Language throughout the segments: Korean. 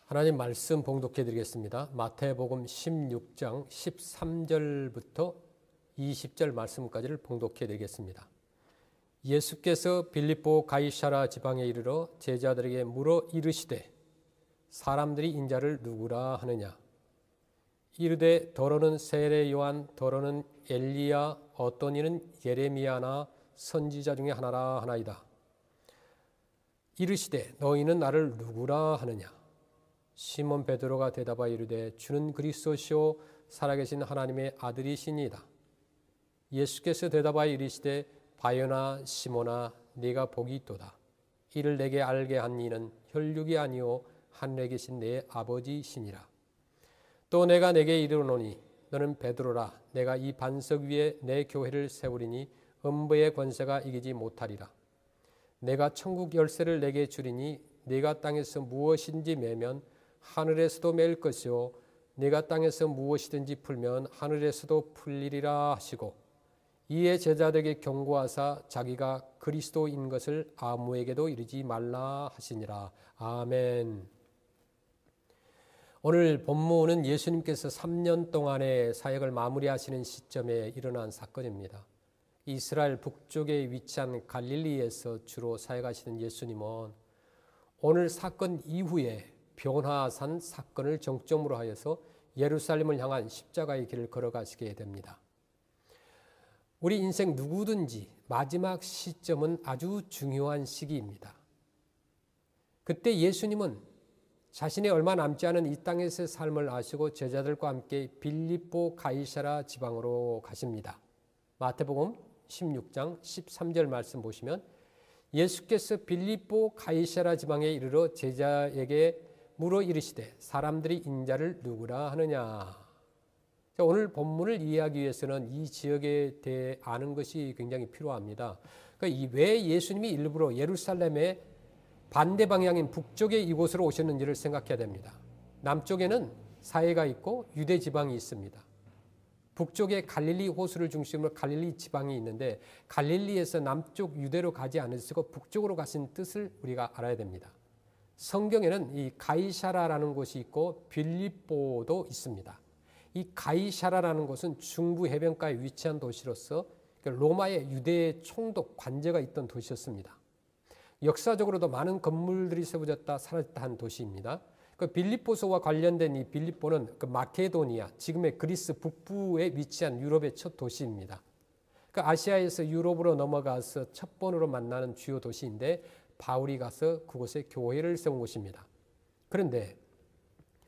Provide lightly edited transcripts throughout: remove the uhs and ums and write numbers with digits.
하나님 말씀 봉독해 드리겠습니다. 마태복음 16장 13절부터 20절 말씀까지를 봉독해 드리겠습니다. 예수께서 빌립보 가이사랴 지방에 이르러 제자들에게 물어 이르시되 사람들이 인자를 누구라 하느냐. 이르되 더러는 세례 요한, 더러는 엘리야, 어떤 이는 예레미야나 선지자 중에 하나라 하나이다. 이르시되 너희는 나를 누구라 하느냐. 시몬 베드로가 대답하여 이르되 주는 그리스도시요 살아계신 하나님의 아들이시니이다. 예수께서 대답하여 이르시되 바요나 시몬아 네가 복이 있도다. 이를 내게 알게 한 이는 혈육이 아니요 하늘에 계신 내 아버지시니라. 또 내가 내게 이르노니 너는 베드로라. 내가 이 반석 위에 내 교회를 세우리니 음부의 권세가 이기지 못하리라. 내가 천국 열쇠를 내게 주리니 네가 땅에서 무엇인지 매면 하늘에서도 맬 것이요 네가 땅에서 무엇이든지 풀면 하늘에서도 풀리리라 하시고 이에 제자들에게 경고하사 자기가 그리스도인 것을 아무에게도 이르지 말라 하시니라. 아멘. 오늘 본문은 예수님께서 3년 동안의 사역을 마무리하시는 시점에 일어난 사건입니다. 이스라엘 북쪽에 위치한 갈릴리에서 주로 사역하시는 예수님은 오늘 사건 이후에 변화산 사건을 정점으로 하여서 예루살렘을 향한 십자가의 길을 걸어가시게 됩니다. 우리 인생 누구든지 마지막 시점은 아주 중요한 시기입니다. 그때 예수님은 자신의 얼마 남지 않은 이 땅에서의 삶을 아시고 제자들과 함께 빌립보 가이사랴 지방으로 가십니다. 마태복음 16장 13절 말씀 보시면 예수께서 빌립보 가이사랴 지방에 이르러 제자에게 물어 이르시되 사람들이 인자를 누구라 하느냐. 오늘 본문을 이해하기 위해서는 이 지역에 대해 아는 것이 굉장히 필요합니다. 그러니까 왜 예수님이 일부러 예루살렘의 반대 방향인 북쪽에 이곳으로 오셨는지를 생각해야 됩니다. 남쪽에는 사해가 있고 유대 지방이 있습니다. 북쪽에 갈릴리 호수를 중심으로 갈릴리 지방이 있는데 갈릴리에서 남쪽 유대로 가지 않으시고 북쪽으로 가신 뜻을 우리가 알아야 됩니다. 성경에는 이 가이사랴라는 곳이 있고 빌립보도 있습니다. 이 가이사랴라는 곳은 중부 해변가에 위치한 도시로서 로마의 유대의 총독 관제가 있던 도시였습니다. 역사적으로도 많은 건물들이 세워졌다 사라졌다 한 도시입니다. 그 빌립보서와 관련된 이 빌립보는 그 마케도니아, 지금의 그리스 북부에 위치한 유럽의 첫 도시입니다. 그 아시아에서 유럽으로 넘어가서 첫 번으로 만나는 주요 도시인데 바울이 가서 그곳에 교회를 세운 곳입니다. 그런데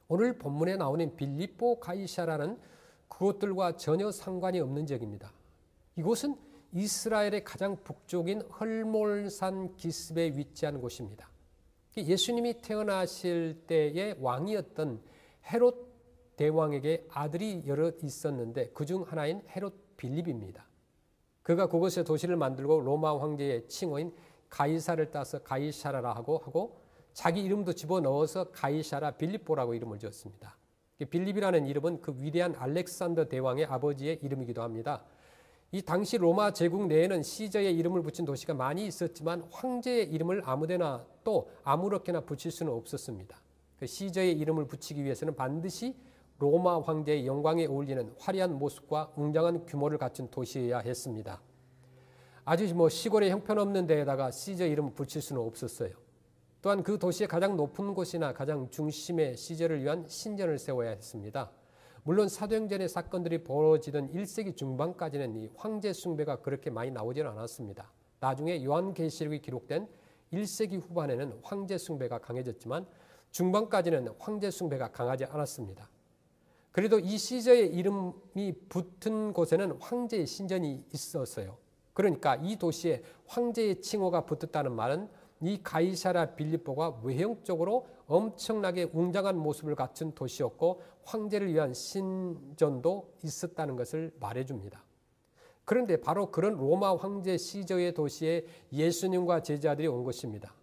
오늘 본문에 나오는 빌립보 가이사랴는 그것들과 전혀 상관이 없는 지역입니다. 이곳은 이스라엘의 가장 북쪽인 헐몰산 기슭에 위치한 곳입니다. 예수님이 태어나실 때의 왕이었던 헤롯 대왕에게 아들이 여럿 있었는데 그중 하나인 헤롯 빌립입니다. 그가 그곳에 도시를 만들고 로마 황제의 칭호인 가이사를 따서 가이사랴라 하고 자기 이름도 집어넣어서 가이사랴 빌립보라고 이름을 지었습니다. 빌립이라는 이름은 그 위대한 알렉산더 대왕의 아버지의 이름이기도 합니다. 이 당시 로마 제국 내에는 시저의 이름을 붙인 도시가 많이 있었지만 황제의 이름을 아무데나 또 아무렇게나 붙일 수는 없었습니다. 그 시저의 이름을 붙이기 위해서는 반드시 로마 황제의 영광에 어울리는 화려한 모습과 웅장한 규모를 갖춘 도시여야 했습니다. 아주 시골의 형편없는 데에다가 시저 이름을 붙일 수는 없었어요. 또한 그 도시의 가장 높은 곳이나 가장 중심에 시저를 위한 신전을 세워야 했습니다. 물론 사도행전의 사건들이 벌어지던 1세기 중반까지는 이 황제 숭배가 그렇게 많이 나오지는 않았습니다. 나중에 요한계시록이 기록된 1세기 후반에는 황제 숭배가 강해졌지만 중반까지는 황제 숭배가 강하지 않았습니다. 그래도 이 시저의 이름이 붙은 곳에는 황제의 신전이 있었어요. 그러니까 이 도시에 황제의 칭호가 붙었다는 말은 이 가이사랴 빌립보가 외형적으로 엄청나게 웅장한 모습을 갖춘 도시였고 황제를 위한 신전도 있었다는 것을 말해줍니다. 그런데 바로 그런 로마 황제 시저의 도시에 예수님과 제자들이 온 것입니다.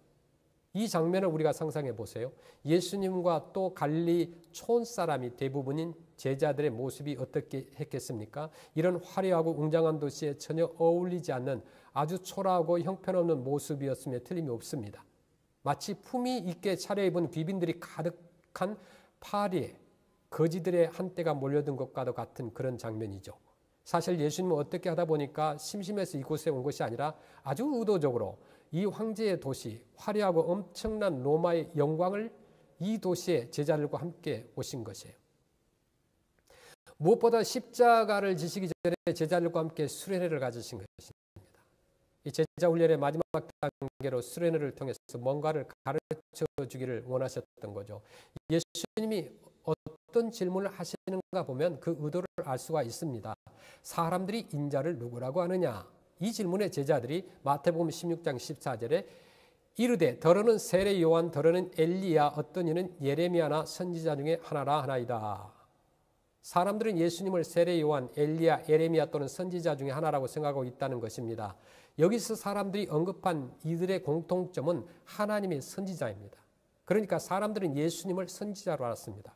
이 장면을 우리가 상상해 보세요. 예수님과 또 갈릴리 촌사람이 대부분인 제자들의 모습이 어떻게 했겠습니까? 이런 화려하고 웅장한 도시에 전혀 어울리지 않는 아주 초라하고 형편없는 모습이었음에 틀림이 없습니다. 마치 품위 있게 차려입은 귀빈들이 가득 척박한 파리에 거지들의 한때가 몰려든 것과도 같은 그런 장면이죠. 사실 예수님은 어떻게 하다 보니까 심심해서 이곳에 온 것이 아니라 아주 의도적으로 이 황제의 도시, 화려하고 엄청난 로마의 영광을 이 도시에 제자들과 함께 오신 것이에요. 무엇보다 십자가를 지시기 전에 제자들과 함께 수련회를 가지신 것입니다. 이 제자 훈련의 마지막 단계로 수련회를 통해서 뭔가를 가르쳐 주기를 원하셨던 거죠. 예수님이 어떤 질문을 하시는가 보면 그 의도를 알 수가 있습니다. 사람들이 인자를 누구라고 하느냐? 이 질문에 제자들이 마태복음 16장 14절에 이르되 더러는 세례 요한, 더러는 엘리야, 어떤 이는 예레미야나 선지자 중에 하나라 하나이다. 사람들은 예수님을 세례 요한, 엘리야, 예레미야 또는 선지자 중에 하나라고 생각하고 있다는 것입니다. 여기서 사람들이 언급한 이들의 공통점은 하나님의 선지자입니다. 그러니까 사람들은 예수님을 선지자로 알았습니다.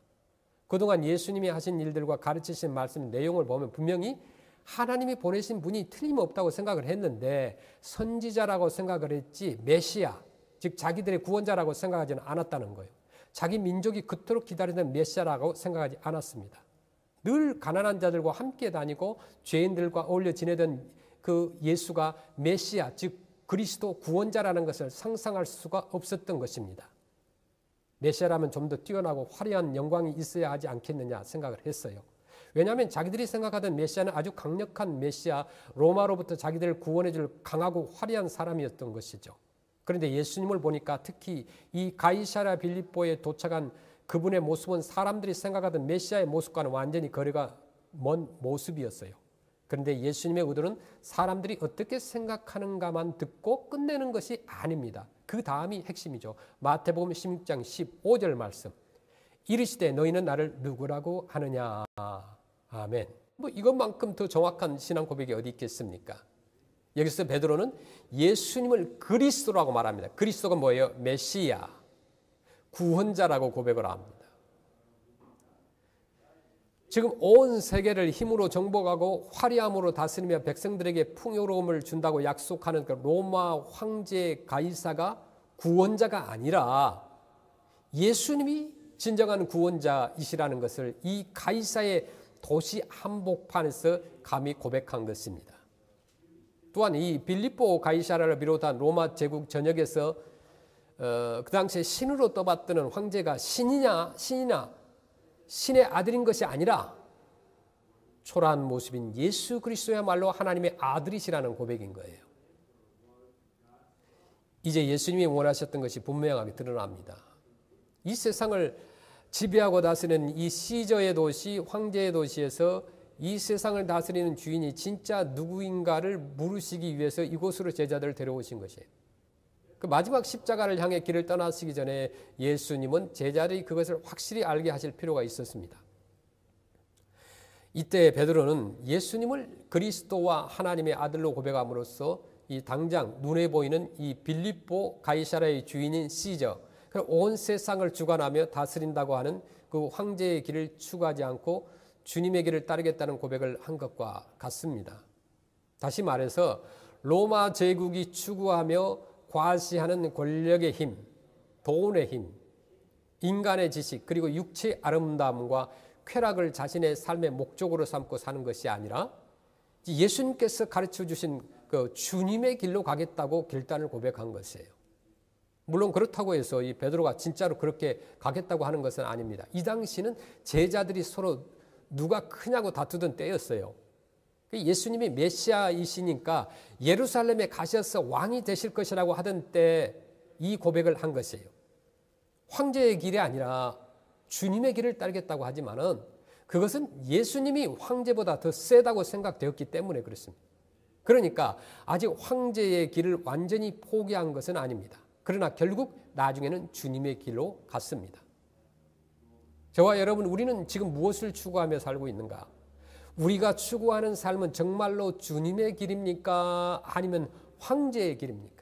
그동안 예수님이 하신 일들과 가르치신 말씀 내용을 보면 분명히 하나님이 보내신 분이 틀림없다고 생각을 했는데 선지자라고 생각을 했지 메시아, 즉 자기들의 구원자라고 생각하지는 않았다는 거예요. 자기 민족이 그토록 기다리던 메시아라고 생각하지 않았습니다. 늘 가난한 자들과 함께 다니고 죄인들과 어울려 지내던 그 예수가 메시아, 즉 그리스도 구원자라는 것을 상상할 수가 없었던 것입니다. 메시아라면 좀 더 뛰어나고 화려한 영광이 있어야 하지 않겠느냐 생각을 했어요. 왜냐하면 자기들이 생각하던 메시아는 아주 강력한 메시아, 로마로부터 자기들을 구원해 줄 강하고 화려한 사람이었던 것이죠. 그런데 예수님을 보니까 특히 이 가이사랴 빌립보에 도착한 그분의 모습은 사람들이 생각하던 메시아의 모습과는 완전히 거리가 먼 모습이었어요. 그런데 예수님의 의도는 사람들이 어떻게 생각하는가만 듣고 끝내는 것이 아닙니다. 그 다음이 핵심이죠. 마태복음 16장 15절 말씀. 이르시되 너희는 나를 누구라고 하느냐. 아멘. 이것만큼 더 정확한 신앙 고백이 어디 있겠습니까? 여기서 베드로는 예수님을 그리스도라고 말합니다. 그리스도가 뭐예요? 메시아, 구원자라고 고백을 합니다. 지금 온 세계를 힘으로 정복하고 화려함으로 다스리며 백성들에게 풍요로움을 준다고 약속하는 그 로마 황제 가이사가 구원자가 아니라 예수님이 진정한 구원자이시라는 것을 이 가이사의 도시 한복판에서 감히 고백한 것입니다. 또한 이 빌립보 가이사라를 비롯한 로마 제국 전역에서 그 당시에 신으로 떠받드는 황제가 신이냐 신의 아들인 것이 아니라 초라한 모습인 예수 그리스도야말로 하나님의 아들이시라는 고백인 거예요. 이제 예수님이 원하셨던 것이 분명하게 드러납니다. 이 세상을 지배하고 다스리는 이 시저의 도시, 황제의 도시에서 이 세상을 다스리는 주인이 진짜 누구인가를 물으시기 위해서 이곳으로 제자들을 데려오신 것이에요. 그 마지막 십자가를 향해 길을 떠나시기 전에 예수님은 제자들이 그것을 확실히 알게 하실 필요가 있었습니다. 이때 베드로는 예수님을 그리스도와 하나님의 아들로 고백함으로써 이 당장 눈에 보이는 이 빌립보 가이사랴의 주인인 시저, 온 세상을 주관하며 다스린다고 하는 그 황제의 길을 추구하지 않고 주님의 길을 따르겠다는 고백을 한 것과 같습니다. 다시 말해서 로마 제국이 추구하며 과시하는 권력의 힘, 돈의 힘, 인간의 지식, 그리고 육체의 아름다움과 쾌락을 자신의 삶의 목적으로 삼고 사는 것이 아니라 예수님께서 가르쳐 주신 그 주님의 길로 가겠다고 결단을 고백한 것이에요. 물론 그렇다고 해서 이 베드로가 진짜로 그렇게 가겠다고 하는 것은 아닙니다. 이 당시는 제자들이 서로 누가 크냐고 다투던 때였어요. 예수님이 메시아이시니까 예루살렘에 가셔서 왕이 되실 것이라고 하던 때 이 고백을 한 것이에요. 황제의 길이 아니라 주님의 길을 따르겠다고 하지만은 그것은 예수님이 황제보다 더 세다고 생각되었기 때문에 그렇습니다. 그러니까 아직 황제의 길을 완전히 포기한 것은 아닙니다. 그러나 결국 나중에는 주님의 길로 갔습니다. 저와 여러분, 우리는 지금 무엇을 추구하며 살고 있는가? 우리가 추구하는 삶은 정말로 주님의 길입니까? 아니면 황제의 길입니까?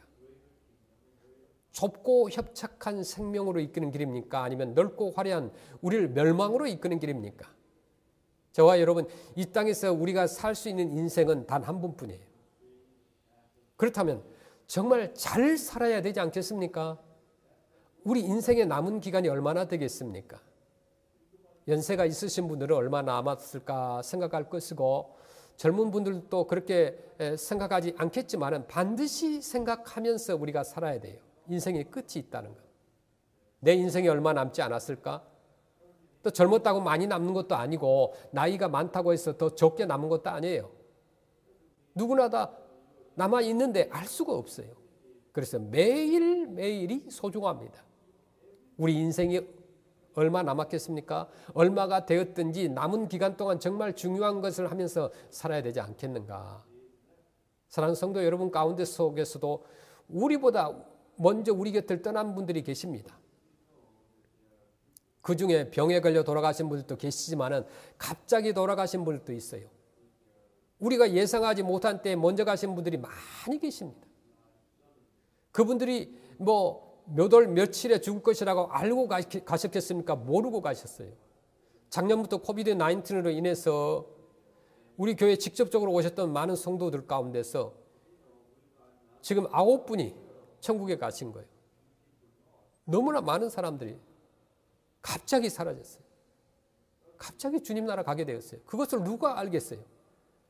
좁고 협착한 생명으로 이끄는 길입니까? 아니면 넓고 화려한 우리를 멸망으로 이끄는 길입니까? 저와 여러분, 이 땅에서 우리가 살 수 있는 인생은 단 한 번뿐이에요. 그렇다면 정말 잘 살아야 되지 않겠습니까? 우리 인생의 남은 기간이 얼마나 되겠습니까? 연세가 있으신 분들은 얼마나 남았을까 생각할 것이고 젊은 분들도 그렇게 생각하지 않겠지만 반드시 생각하면서 우리가 살아야 돼요. 인생의 끝이 있다는 것. 내 인생이 얼마 남지 않았을까? 또 젊었다고 많이 남는 것도 아니고 나이가 많다고 해서 더 적게 남은 것도 아니에요. 누구나 다 남아 있는데 알 수가 없어요. 그래서 매일매일이 소중합니다. 우리 인생이 얼마 남았겠습니까? 얼마가 되었든지 남은 기간 동안 정말 중요한 것을 하면서 살아야 되지 않겠는가? 사랑하는 성도 여러분 가운데 속에서도 우리보다 먼저 우리 곁을 떠난 분들이 계십니다. 그 중에 병에 걸려 돌아가신 분들도 계시지만은 갑자기 돌아가신 분들도 있어요. 우리가 예상하지 못한 때에 먼저 가신 분들이 많이 계십니다. 그분들이 몇 월 며칠에 죽을 것이라고 알고 가셨겠습니까? 모르고 가셨어요. 작년부터 코비드 19으로 인해서 우리 교회에 직접적으로 오셨던 많은 성도들 가운데서 지금 9분이 천국에 가신 거예요. 너무나 많은 사람들이 갑자기 사라졌어요. 갑자기 주님 나라 가게 되었어요. 그것을 누가 알겠어요?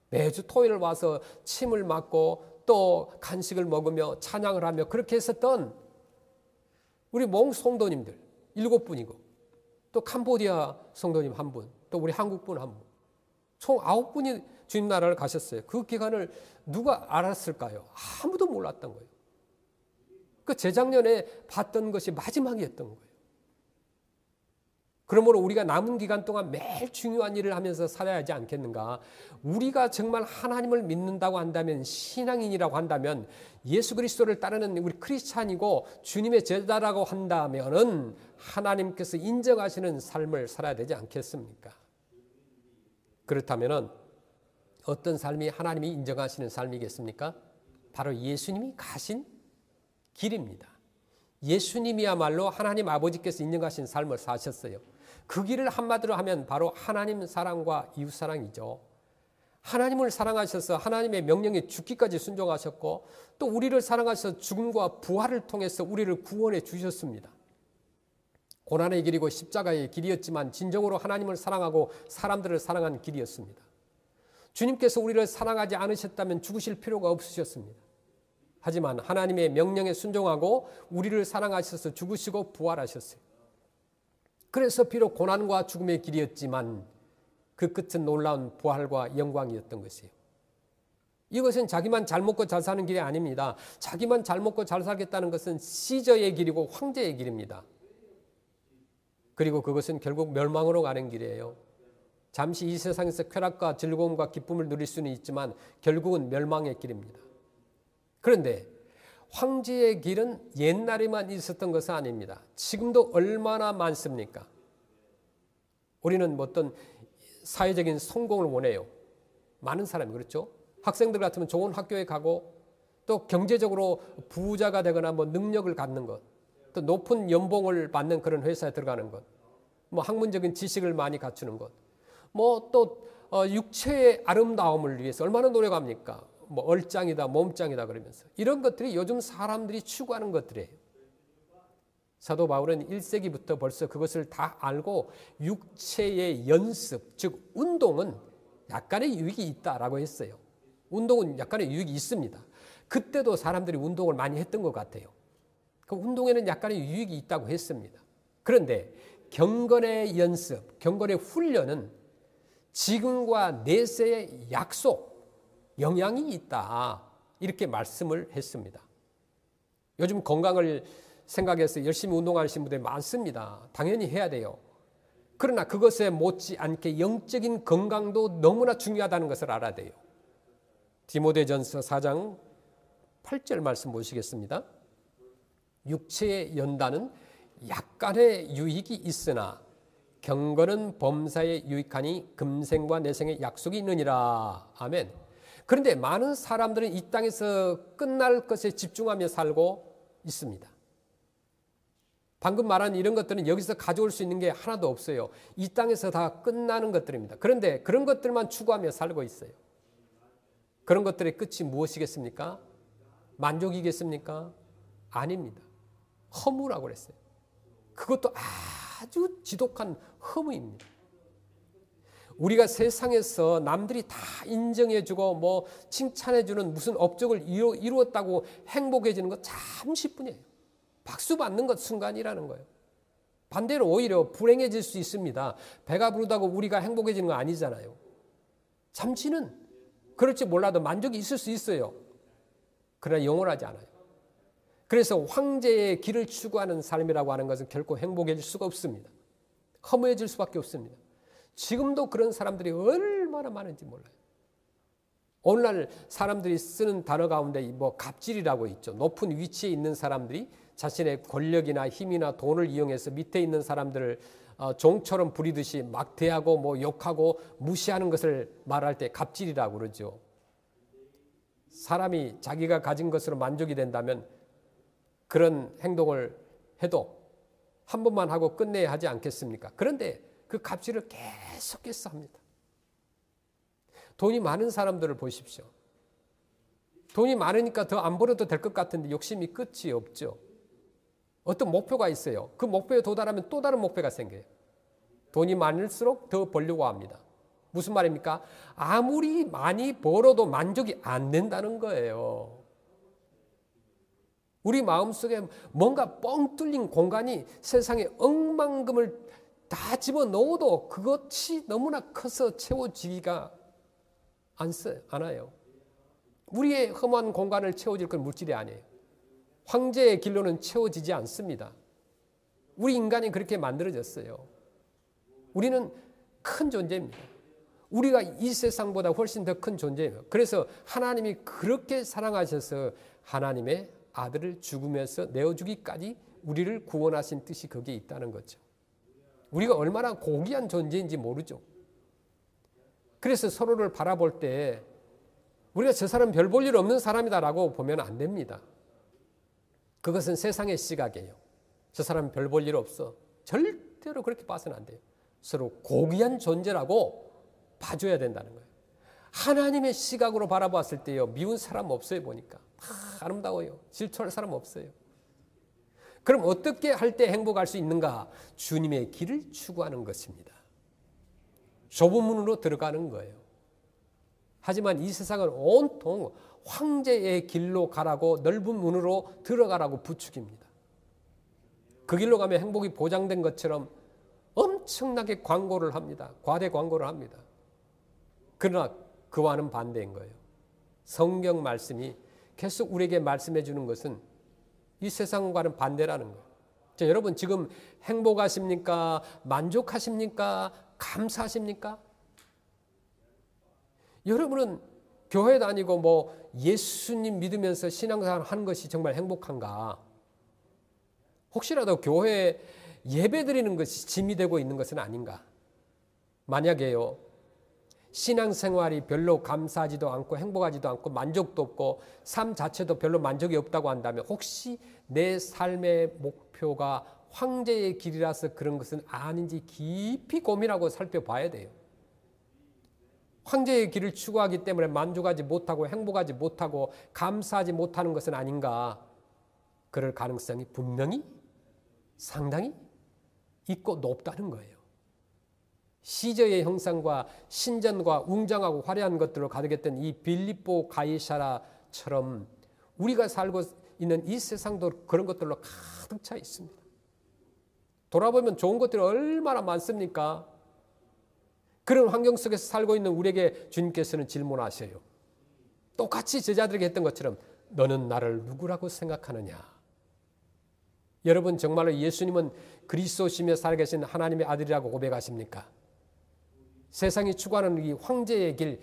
매주 토요일 와서 침을 맞고 또 간식을 먹으며 찬양을 하며 그렇게 했었던 우리 몽 성도님들 7분이고 또 캄보디아 성도님 1분, 또 우리 한국분 1분, 총 9분이 주님 나라를 가셨어요. 그 기간을 누가 알았을까요? 아무도 몰랐던 거예요. 그 재작년에 봤던 것이 마지막이었던 거예요. 그러므로 우리가 남은 기간 동안 매일 중요한 일을 하면서 살아야 하지 않겠는가? 우리가 정말 하나님을 믿는다고 한다면, 신앙인이라고 한다면, 예수 그리스도를 따르는 우리 크리스찬이고 주님의 제자라고 한다면은 하나님께서 인정하시는 삶을 살아야 되지 않겠습니까? 그렇다면은 어떤 삶이 하나님이 인정하시는 삶이겠습니까? 바로 예수님이 가신 길입니다. 예수님이야말로 하나님 아버지께서 인정하신 삶을 사셨어요. 그 길을 한마디로 하면 바로 하나님 사랑과 이웃 사랑이죠. 하나님을 사랑하셔서 하나님의 명령에 죽기까지 순종하셨고 또 우리를 사랑하셔서 죽음과 부활을 통해서 우리를 구원해 주셨습니다. 고난의 길이고 십자가의 길이었지만 진정으로 하나님을 사랑하고 사람들을 사랑한 길이었습니다. 주님께서 우리를 사랑하지 않으셨다면 죽으실 필요가 없으셨습니다. 하지만 하나님의 명령에 순종하고 우리를 사랑하셔서 죽으시고 부활하셨어요. 그래서 비록 고난과 죽음의 길이었지만 그 끝은 놀라운 부활과 영광이었던 것이에요. 이것은 자기만 잘 먹고 잘 사는 길이 아닙니다. 자기만 잘 먹고 잘 살겠다는 것은 시저의 길이고 황제의 길입니다. 그리고 그것은 결국 멸망으로 가는 길이에요. 잠시 이 세상에서 쾌락과 즐거움과 기쁨을 누릴 수는 있지만 결국은 멸망의 길입니다. 그런데 황제의 길은 옛날에만 있었던 것은 아닙니다. 지금도 얼마나 많습니까? 우리는 어떤 사회적인 성공을 원해요. 많은 사람이 그렇죠. 학생들 같으면 좋은 학교에 가고 또 경제적으로 부자가 되거나 능력을 갖는 것, 또 높은 연봉을 받는 그런 회사에 들어가는 것, 학문적인 지식을 많이 갖추는 것, 또 육체의 아름다움을 위해서 얼마나 노력합니까? 얼짱이다, 몸짱이다 그러면서 이런 것들이 요즘 사람들이 추구하는 것들이에요. 사도 바울은 1세기부터 벌써 그것을 다 알고 육체의 연습, 즉 운동은 약간의 유익이 있다라고 했어요. 운동은 약간의 유익이 있습니다. 그때도 사람들이 운동을 많이 했던 것 같아요. 그 운동에는 약간의 유익이 있다고 했습니다. 그런데 경건의 연습, 경건의 훈련은 지금과 내세의 약속, 영향이 있다. 이렇게 말씀을 했습니다. 요즘 건강을 생각해서 열심히 운동하시는 분들이 많습니다. 당연히 해야 돼요. 그러나 그것에 못지않게 영적인 건강도 너무나 중요하다는 것을 알아야 돼요. 디모데전서 4장 8절 말씀 보시겠습니다. 육체의 연단은 약간의 유익이 있으나 경건은 범사에 유익하니 금생과 내생의 약속이 있느니라. 아멘. 그런데 많은 사람들은 이 땅에서 끝날 것에 집중하며 살고 있습니다. 방금 말한 이런 것들은 여기서 가져올 수 있는 게 하나도 없어요. 이 땅에서 다 끝나는 것들입니다. 그런데 그런 것들만 추구하며 살고 있어요. 그런 것들의 끝이 무엇이겠습니까? 만족이겠습니까? 아닙니다. 허무라고 그랬어요. 그것도 아주 지독한 허무입니다. 우리가 세상에서 남들이 다 인정해주고 뭐 칭찬해주는 무슨 업적을 이루었다고 행복해지는 것 잠시뿐이에요. 박수 받는 것 순간이라는 거예요. 반대로 오히려 불행해질 수 있습니다. 배가 부르다고 우리가 행복해지는 거 아니잖아요. 잠시는 그럴지 몰라도 만족이 있을 수 있어요. 그러나 영원하지 않아요. 그래서 황제의 길을 추구하는 삶이라고 하는 것은 결코 행복해질 수가 없습니다. 허무해질 수밖에 없습니다. 지금도 그런 사람들이 얼마나 많은지 몰라요. 오늘날 사람들이 쓰는 단어 가운데 뭐 갑질이라고 있죠. 높은 위치에 있는 사람들이 자신의 권력이나 힘이나 돈을 이용해서 밑에 있는 사람들을 종처럼 부리듯이 막대하고 뭐 욕하고 무시하는 것을 말할 때 갑질이라고 그러죠. 사람이 자기가 가진 것으로 만족이 된다면 그런 행동을 해도 한 번만 하고 끝내야 하지 않겠습니까? 그런데 그 갑질을 계속해서 합니다. 돈이 많은 사람들을 보십시오. 돈이 많으니까 더 안 벌어도 될 것 같은데 욕심이 끝이 없죠. 어떤 목표가 있어요. 그 목표에 도달하면 또 다른 목표가 생겨요. 돈이 많을수록 더 벌려고 합니다. 무슨 말입니까? 아무리 많이 벌어도 만족이 안 된다는 거예요. 우리 마음속에 뭔가 뻥 뚫린 공간이 세상에 억만금을 다 집어넣어도 그것이 너무나 커서 채워지기가 않아요. 우리의 험한 공간을 채워질 건 물질이 아니에요. 황제의 길로는 채워지지 않습니다. 우리 인간이 그렇게 만들어졌어요. 우리는 큰 존재입니다. 우리가 이 세상보다 훨씬 더 큰 존재예요. 그래서 하나님이 그렇게 사랑하셔서 하나님의 아들을 죽음에서 내어주기까지 우리를 구원하신 뜻이 거기에 있다는 거죠. 우리가 얼마나 고귀한 존재인지 모르죠. 그래서 서로를 바라볼 때 우리가 저 사람 별 볼 일 없는 사람이다라고 보면 안 됩니다. 그것은 세상의 시각이에요. 저 사람 별 볼 일 없어. 절대로 그렇게 봐서는 안 돼요. 서로 고귀한 존재라고 봐줘야 된다는 거예요. 하나님의 시각으로 바라봤을 때요, 미운 사람 없어요. 보니까 다 아름다워요. 질투할 사람 없어요. 그럼 어떻게 할 때 행복할 수 있는가? 주님의 길을 추구하는 것입니다. 좁은 문으로 들어가는 거예요. 하지만 이 세상은 온통 황제의 길로 가라고, 넓은 문으로 들어가라고 부추깁니다. 그 길로 가면 행복이 보장된 것처럼 엄청나게 광고를 합니다. 과대 광고를 합니다. 그러나 그와는 반대인 거예요. 성경 말씀이 계속 우리에게 말씀해 주는 것은 이 세상과는 반대라는 거예요. 자, 여러분 지금 행복하십니까? 만족하십니까? 감사하십니까? 여러분은 교회 다니고 뭐 예수님 믿으면서 신앙생활 하는 것이 정말 행복한가? 혹시라도 교회에 예배 드리는 것이 짐이 되고 있는 것은 아닌가? 만약에요, 신앙생활이 별로 감사하지도 않고 행복하지도 않고 만족도 없고 삶 자체도 별로 만족이 없다고 한다면 혹시 내 삶의 목표가 황제의 길이라서 그런 것은 아닌지 깊이 고민하고 살펴봐야 돼요. 황제의 길을 추구하기 때문에 만족하지 못하고 행복하지 못하고 감사하지 못하는 것은 아닌가? 그럴 가능성이 분명히 상당히 있고 높다는 거예요. 시저의 형상과 신전과 웅장하고 화려한 것들로 가득했던 이 빌립보 가이사라처럼 우리가 살고 있는 이 세상도 그런 것들로 가득 차 있습니다. 돌아보면 좋은 것들이 얼마나 많습니까? 그런 환경 속에서 살고 있는 우리에게 주님께서는 질문하셔요. 똑같이 제자들에게 했던 것처럼 너는 나를 누구라고 생각하느냐? 여러분 정말로 예수님은 그리스도시며 살아계신 하나님의 아들이라고 고백하십니까? 세상이 추구하는 이 황제의 길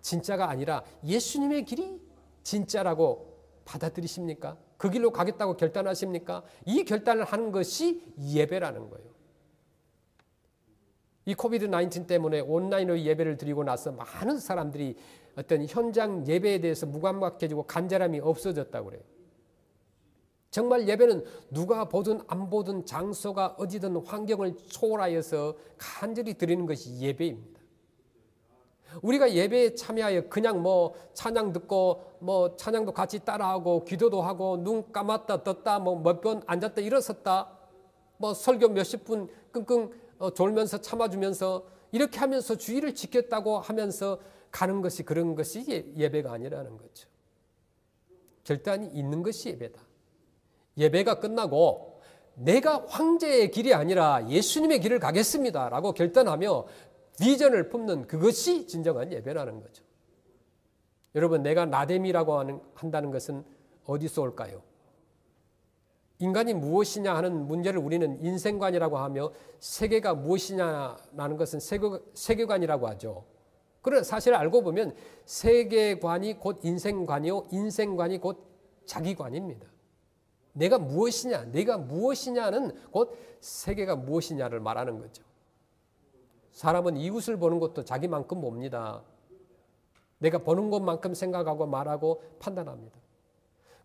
진짜가 아니라 예수님의 길이 진짜라고 받아들이십니까? 그 길로 가겠다고 결단하십니까? 이 결단을 하는 것이 예배라는 거예요. 이 코비드-19 때문에 온라인으로 예배를 드리고 나서 많은 사람들이 어떤 현장 예배에 대해서 무감각해지고 간절함이 없어졌다고 그래요. 정말 예배는 누가 보든 안 보든 장소가 어디든 환경을 초월하여서 간절히 드리는 것이 예배입니다. 우리가 예배에 참여하여 그냥 뭐 찬양 듣고 뭐 찬양도 같이 따라하고 기도도 하고 눈 감았다 떴다 뭐 몇 번 앉았다 일어섰다 뭐 설교 몇십 분 끙끙 졸면서 참아주면서 이렇게 하면서 주의를 지켰다고 하면서 가는 것이 그런 것이 예배가 아니라는 거죠. 결단이 있는 것이 예배다. 예배가 끝나고 내가 황제의 길이 아니라 예수님의 길을 가겠습니다 라고 결단하며 비전을 품는 그것이 진정한 예배라는 거죠. 여러분, 내가 나됨이라고 한다는 것은 어디서 올까요? 인간이 무엇이냐 하는 문제를 우리는 인생관이라고 하며 세계가 무엇이냐라는 것은 세계관이라고 하죠. 그러나 사실 알고 보면 세계관이 곧 인생관이요, 인생관이 곧 자기관입니다. 내가 무엇이냐는 곧 세계가 무엇이냐를 말하는 거죠. 사람은 이웃을 보는 것도 자기만큼 봅니다. 내가 보는 것만큼 생각하고 말하고 판단합니다.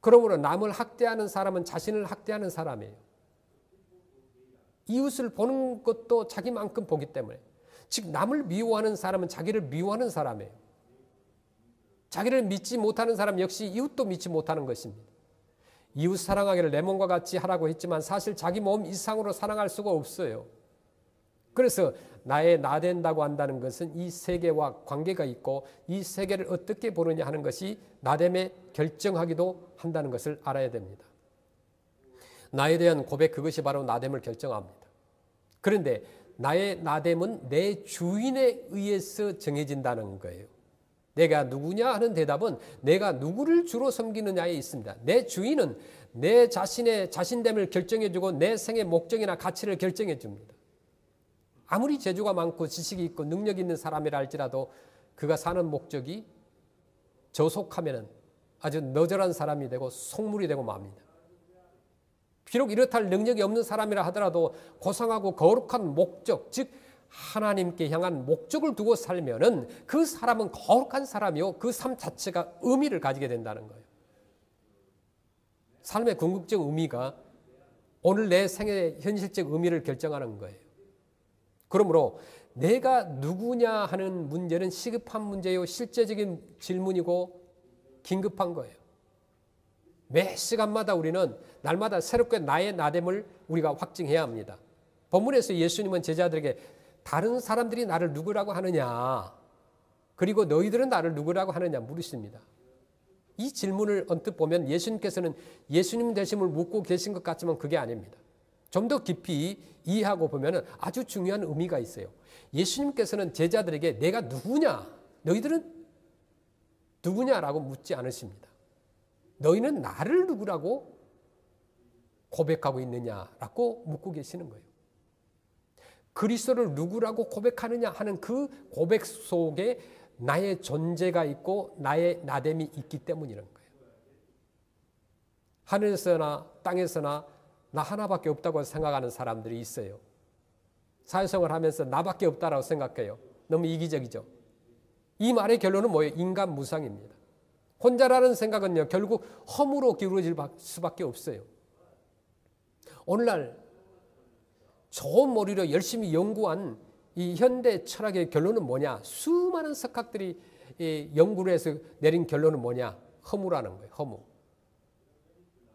그러므로 남을 학대하는 사람은 자신을 학대하는 사람이에요. 이웃을 보는 것도 자기만큼 보기 때문에, 즉 남을 미워하는 사람은 자기를 미워하는 사람이에요. 자기를 믿지 못하는 사람 역시 이웃도 믿지 못하는 것입니다. 이웃 사랑하기를 내 몸과 같이 하라고 했지만 사실 자기 몸 이상으로 사랑할 수가 없어요. 그래서 나의 나된다고 한다는 것은 이 세계와 관계가 있고 이 세계를 어떻게 보느냐 하는 것이 나됨에 결정하기도 한다는 것을 알아야 됩니다. 나에 대한 고백, 그것이 바로 나됨을 결정합니다. 그런데 나의 나됨은 내 주인에 의해서 정해진다는 거예요. 내가 누구냐 하는 대답은 내가 누구를 주로 섬기느냐에 있습니다. 내 주인은 내 자신의 자신됨을 결정해주고 내 생의 목적이나 가치를 결정해줍니다. 아무리 재주가 많고 지식이 있고 능력이 있는 사람이라 할지라도 그가 사는 목적이 저속하면 아주 너절한 사람이 되고 속물이 되고 맙니다. 비록 이렇다 할 능력이 없는 사람이라 하더라도 고상하고 거룩한 목적, 즉 하나님께 향한 목적을 두고 살면은 그 사람은 거룩한 사람이요, 그 삶 자체가 의미를 가지게 된다는 거예요. 삶의 궁극적 의미가 오늘 내 생의 현실적 의미를 결정하는 거예요. 그러므로 내가 누구냐 하는 문제는 시급한 문제요, 실제적인 질문이고 긴급한 거예요. 매 시간마다 우리는 날마다 새롭게 나의 나됨을 우리가 확증해야 합니다. 본문에서 예수님은 제자들에게 다른 사람들이 나를 누구라고 하느냐, 그리고 너희들은 나를 누구라고 하느냐 물으십니다. 이 질문을 언뜻 보면 예수님께서는 예수님 되심을 묻고 계신 것 같지만 그게 아닙니다. 좀 더 깊이 이해하고 보면 아주 중요한 의미가 있어요. 예수님께서는 제자들에게 내가 누구냐, 너희들은 누구냐라고 묻지 않으십니다. 너희는 나를 누구라고 고백하고 있느냐라고 묻고 계시는 거예요. 그리스도를 누구라고 고백하느냐 하는 그 고백 속에 나의 존재가 있고 나의 나됨이 있기 때문이라는 거예요. 하늘에서나 땅에서나 나 하나밖에 없다고 생각하는 사람들이 있어요. 사회생활을 하면서 나밖에 없다라고 생각해요. 너무 이기적이죠. 이 말의 결론은 뭐예요? 인간 무상입니다. 혼자라는 생각은요, 결국 허무로 기울어질 수밖에 없어요. 오늘날 좋은 머리로 열심히 연구한 이 현대 철학의 결론은 뭐냐? 수많은 석학들이 연구를 해서 내린 결론은 뭐냐? 허무라는 거예요. 허무.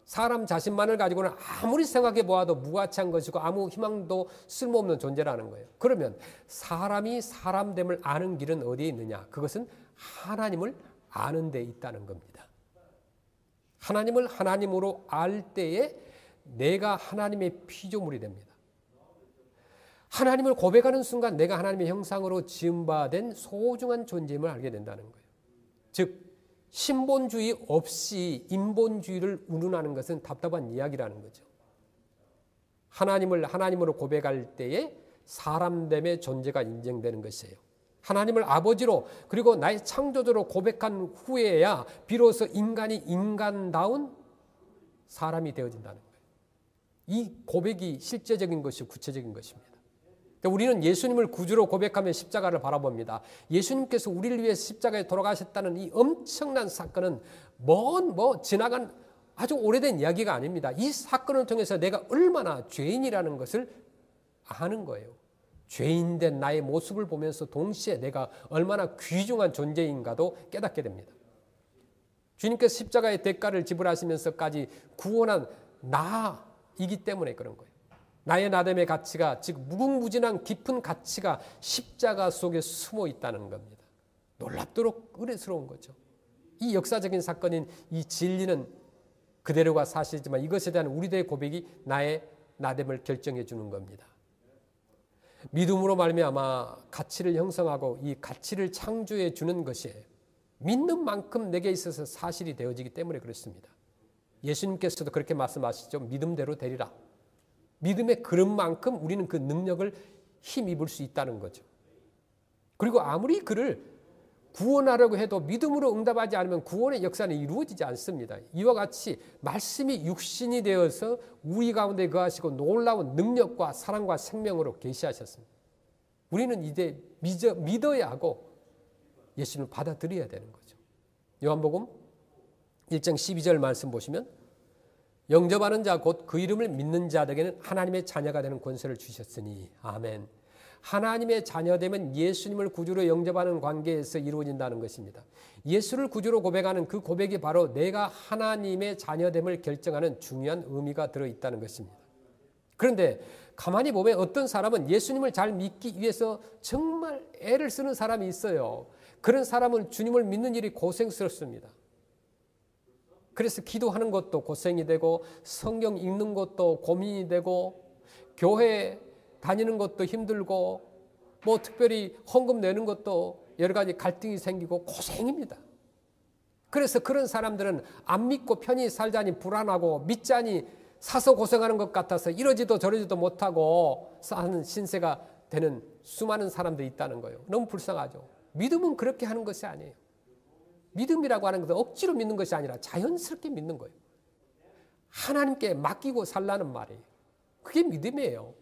사람 자신만을 가지고는 아무리 생각해 보아도 무가치한 것이고 아무 희망도 쓸모없는 존재라는 거예요. 그러면 사람이 사람됨을 아는 길은 어디에 있느냐? 그것은 하나님을 아는 데 있다는 겁니다. 하나님을 하나님으로 알 때에 내가 하나님의 피조물이 됩니다. 하나님을 고백하는 순간 내가 하나님의 형상으로 지음받은 소중한 존재임을 알게 된다는 거예요. 즉 신본주의 없이 인본주의를 운운하는 것은 답답한 이야기라는 거죠. 하나님을 하나님으로 고백할 때에 사람됨의 존재가 인정되는 것이에요. 하나님을 아버지로 그리고 나의 창조주로 고백한 후에야 비로소 인간이 인간다운 사람이 되어진다는 거예요. 이 고백이 실제적인 것이 구체적인 것입니다. 우리는 예수님을 구주로 고백하며 십자가를 바라봅니다. 예수님께서 우리를 위해 십자가에 돌아가셨다는 이 엄청난 사건은 지나간 아주 오래된 이야기가 아닙니다. 이 사건을 통해서 내가 얼마나 죄인이라는 것을 아는 거예요. 죄인된 나의 모습을 보면서 동시에 내가 얼마나 귀중한 존재인가도 깨닫게 됩니다. 주님께서 십자가의 대가를 지불하시면서까지 구원한 나이기 때문에 그런 거예요. 나의 나됨의 가치가, 즉 무궁무진한 깊은 가치가 십자가 속에 숨어 있다는 겁니다. 놀랍도록 은혜스러운 거죠. 이 역사적인 사건인 이 진리는 그대로가 사실이지만 이것에 대한 우리들의 고백이 나의 나됨을 결정해 주는 겁니다. 믿음으로 말미암아 가치를 형성하고 이 가치를 창조해 주는 것이 믿는 만큼 내게 있어서 사실이 되어지기 때문에 그렇습니다. 예수님께서도 그렇게 말씀하시죠. 믿음대로 되리라. 믿음의 그릇만큼 우리는 그 능력을 힘입을 수 있다는 거죠. 그리고 아무리 그를 구원하려고 해도 믿음으로 응답하지 않으면 구원의 역사는 이루어지지 않습니다. 이와 같이 말씀이 육신이 되어서 우리 가운데 거하시고 놀라운 능력과 사랑과 생명으로 계시하셨습니다. 우리는 이제 믿어야 하고 예수님을 받아들여야 되는 거죠. 요한복음 1장 12절 말씀 보시면 영접하는 자 곧 그 이름을 믿는 자들에게는 하나님의 자녀가 되는 권세를 주셨으니 아멘. 하나님의 자녀됨은 예수님을 구주로 영접하는 관계에서 이루어진다는 것입니다. 예수를 구주로 고백하는 그 고백이 바로 내가 하나님의 자녀됨을 결정하는 중요한 의미가 들어있다는 것입니다. 그런데 가만히 보면 어떤 사람은 예수님을 잘 믿기 위해서 정말 애를 쓰는 사람이 있어요. 그런 사람은 주님을 믿는 일이 고생스럽습니다. 그래서 기도하는 것도 고생이 되고 성경 읽는 것도 고민이 되고 교회 다니는 것도 힘들고 뭐 특별히 헌금 내는 것도 여러 가지 갈등이 생기고 고생입니다. 그래서 그런 사람들은 안 믿고 편히 살자니 불안하고 믿자니 사서 고생하는 것 같아서 이러지도 저러지도 못하고 사는 신세가 되는 수많은 사람들이 있다는 거예요. 너무 불쌍하죠. 믿음은 그렇게 하는 것이 아니에요. 믿음이라고 하는 것은 억지로 믿는 것이 아니라 자연스럽게 믿는 거예요. 하나님께 맡기고 살라는 말이에요. 그게 믿음이에요.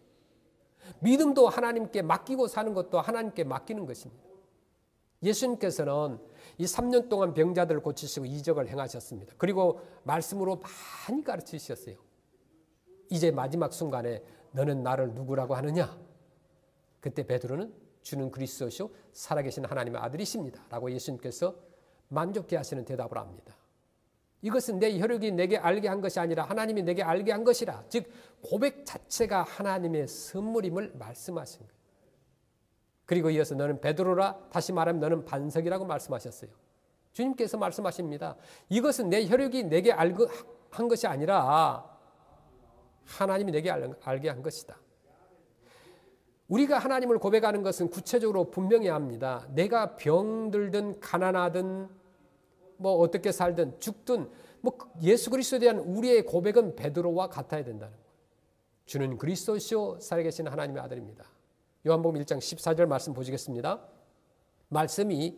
믿음도 하나님께 맡기고 사는 것도 하나님께 맡기는 것입니다. 예수님께서는 이 3년 동안 병자들을 고치시고 이적을 행하셨습니다. 그리고 말씀으로 많이 가르치셨어요. 이제 마지막 순간에 너는 나를 누구라고 하느냐? 그때 베드로는 주는 그리스도시요 살아계신 하나님의 아들이십니다. 라고 예수님께서 만족해 하시는 대답을 합니다. 이것은 내 혈육이 내게 알게 한 것이 아니라 하나님이 내게 알게 한 것이라. 즉 고백 자체가 하나님의 선물임을 말씀하신 거예요. 그리고 이어서 너는 베드로라, 다시 말하면 너는 반석이라고 말씀하셨어요. 주님께서 말씀하십니다. 이것은 내 혈육이 내게 알게 한 것이 아니라 하나님이 내게 알게 한 것이다. 우리가 하나님을 고백하는 것은 구체적으로 분명해야 합니다. 내가 병들든 가난하든 뭐 어떻게 살든 죽든 뭐 예수 그리스도에 대한 우리의 고백은 베드로와 같아야 된다는 거예요. 주는 그리스도시요 살아계신 하나님의 아들입니다. 요한복음 1장 14절 말씀 보시겠습니다. 말씀이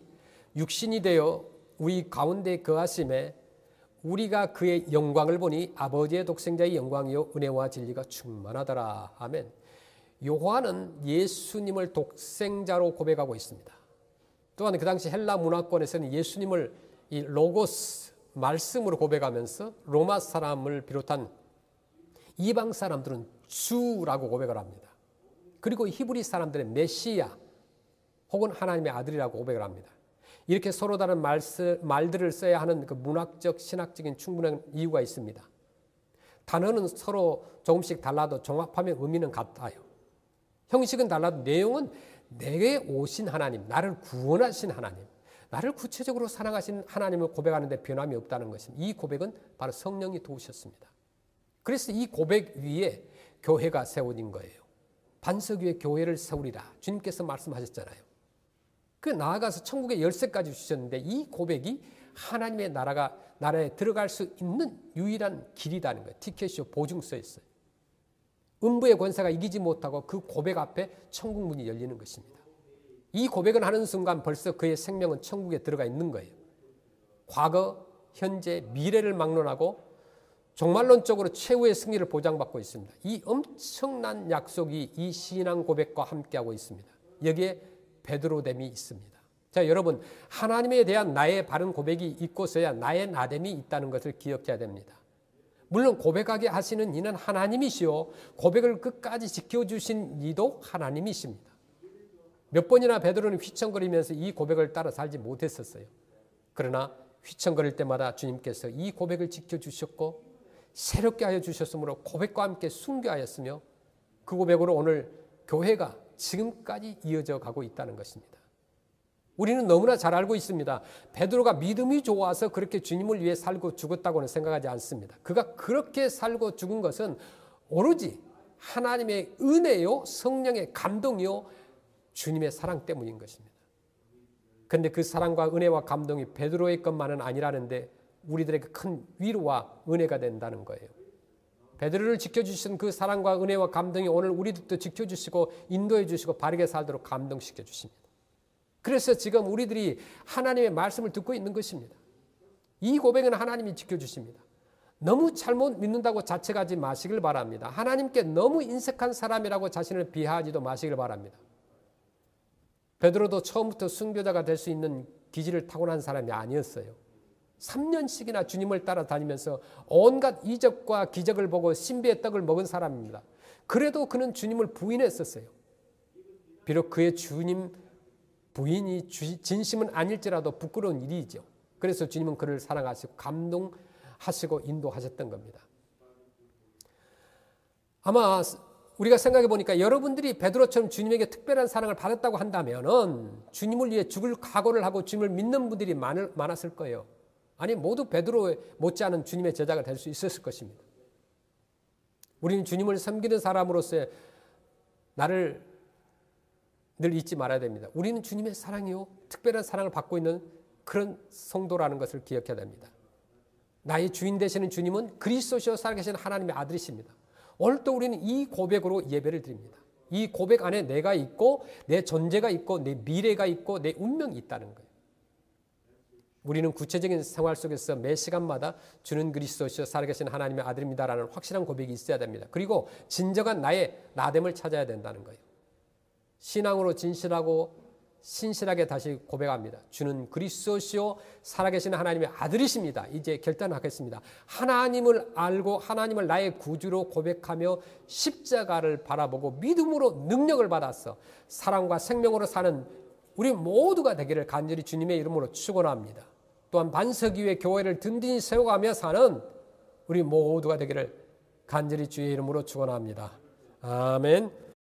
육신이 되어 우리 가운데 거하심에 우리가 그의 영광을 보니 아버지의 독생자의 영광이요 은혜와 진리가 충만하더라. 아멘. 요한은 예수님을 독생자로 고백하고 있습니다. 또한 그 당시 헬라 문화권에서는 예수님을 이 로고스 말씀으로 고백하면서 로마 사람을 비롯한 이방 사람들은 주라고 고백을 합니다. 그리고 히브리 사람들은 메시아 혹은 하나님의 아들이라고 고백을 합니다. 이렇게 서로 다른 말들을 써야 하는 그 문학적 신학적인 충분한 이유가 있습니다. 단어는 서로 조금씩 달라도 종합하면 의미는 같아요. 형식은 달라도 내용은 내게 오신 하나님, 나를 구원하신 하나님, 나를 구체적으로 사랑하신 하나님을 고백하는 데 변함이 없다는 것입니다. 이 고백은 바로 성령이 도우셨습니다. 그래서 이 고백 위에 교회가 세워진 거예요. 반석 위에 교회를 세우리라 주님께서 말씀하셨잖아요. 그 나아가서 천국의 열쇠까지 주셨는데 이 고백이 하나님의 나라에 들어갈 수 있는 유일한 길이라는 거예요. 티켓이요 보증서 있어요. 음부의 권세가 이기지 못하고 그 고백 앞에 천국 문이 열리는 것입니다. 이 고백을 하는 순간 벌써 그의 생명은 천국에 들어가 있는 거예요. 과거, 현재, 미래를 막론하고 종말론적으로 최후의 승리를 보장받고 있습니다. 이 엄청난 약속이 이 신앙 고백과 함께하고 있습니다. 여기에 베드로됨이 있습니다. 자, 여러분, 하나님에 대한 나의 바른 고백이 있고서야 나의 나됨이 있다는 것을 기억해야 됩니다. 물론 고백하게 하시는 이는 하나님이시요 고백을 끝까지 지켜주신 이도 하나님이십니다. 몇 번이나 베드로는 휘청거리면서 이 고백을 따라 살지 못했었어요. 그러나 휘청거릴 때마다 주님께서 이 고백을 지켜주셨고 새롭게 하여 주셨으므로 고백과 함께 순교하였으며 그 고백으로 오늘 교회가 지금까지 이어져 가고 있다는 것입니다. 우리는 너무나 잘 알고 있습니다. 베드로가 믿음이 좋아서 그렇게 주님을 위해 살고 죽었다고는 생각하지 않습니다. 그가 그렇게 살고 죽은 것은 오로지 하나님의 은혜요, 성령의 감동이요, 주님의 사랑 때문인 것입니다. 그런데 그 사랑과 은혜와 감동이 베드로의 것만은 아니라는데 우리들에게 큰 위로와 은혜가 된다는 거예요. 베드로를 지켜주신 그 사랑과 은혜와 감동이 오늘 우리들도 지켜주시고 인도해 주시고 바르게 살도록 감동시켜 주십니다. 그래서 지금 우리들이 하나님의 말씀을 듣고 있는 것입니다. 이 고백은 하나님이 지켜주십니다. 너무 잘못 믿는다고 자책하지 마시길 바랍니다. 하나님께 너무 인색한 사람이라고 자신을 비하하지도 마시길 바랍니다. 베드로도 처음부터 순교자가 될 수 있는 기질을 타고난 사람이 아니었어요. 3년씩이나 주님을 따라다니면서 온갖 이적과 기적을 보고 신비의 떡을 먹은 사람입니다. 그래도 그는 주님을 부인했었어요. 비록 그의 주님 부인이 진심은 아닐지라도 부끄러운 일이죠. 그래서 주님은 그를 사랑하시고 감동하시고 인도하셨던 겁니다. 아마 우리가 생각해 보니까 여러분들이 베드로처럼 주님에게 특별한 사랑을 받았다고 한다면은 주님을 위해 죽을 각오를 하고 주님을 믿는 분들이 많았을 거예요. 아니 모두 베드로 못지않은 주님의 제자가 될 수 있었을 것입니다. 우리는 주님을 섬기는 사람으로서의 나를 늘 잊지 말아야 됩니다. 우리는 주님의 사랑이요, 특별한 사랑을 받고 있는 그런 성도라는 것을 기억해야 됩니다. 나의 주인 되시는 주님은 그리스도시요 살아계신 하나님의 아들이십니다. 오늘 또 우리는 이 고백으로 예배를 드립니다. 이 고백 안에 내가 있고 내 존재가 있고 내 미래가 있고 내 운명이 있다는 거예요. 우리는 구체적인 생활 속에서 매 시간마다 주는 그리스도시요 살아계신 하나님의 아들입니다라는 확실한 고백이 있어야 됩니다. 그리고 진정한 나의 나됨을 찾아야 된다는 거예요. 신앙으로 진실하고 신실하게 다시 고백합니다. 주는 그리스도시요 살아계신 하나님의 아들이십니다. 이제 결단하겠습니다. 하나님을 알고 하나님을 나의 구주로 고백하며 십자가를 바라보고 믿음으로 능력을 받아서 사랑과 생명으로 사는 우리 모두가 되기를 간절히 주님의 이름으로 축원합니다. 또한 반석 위에 교회를 든든히 세워가며 사는 우리 모두가 되기를 간절히 주의 이름으로 축원합니다. 아멘.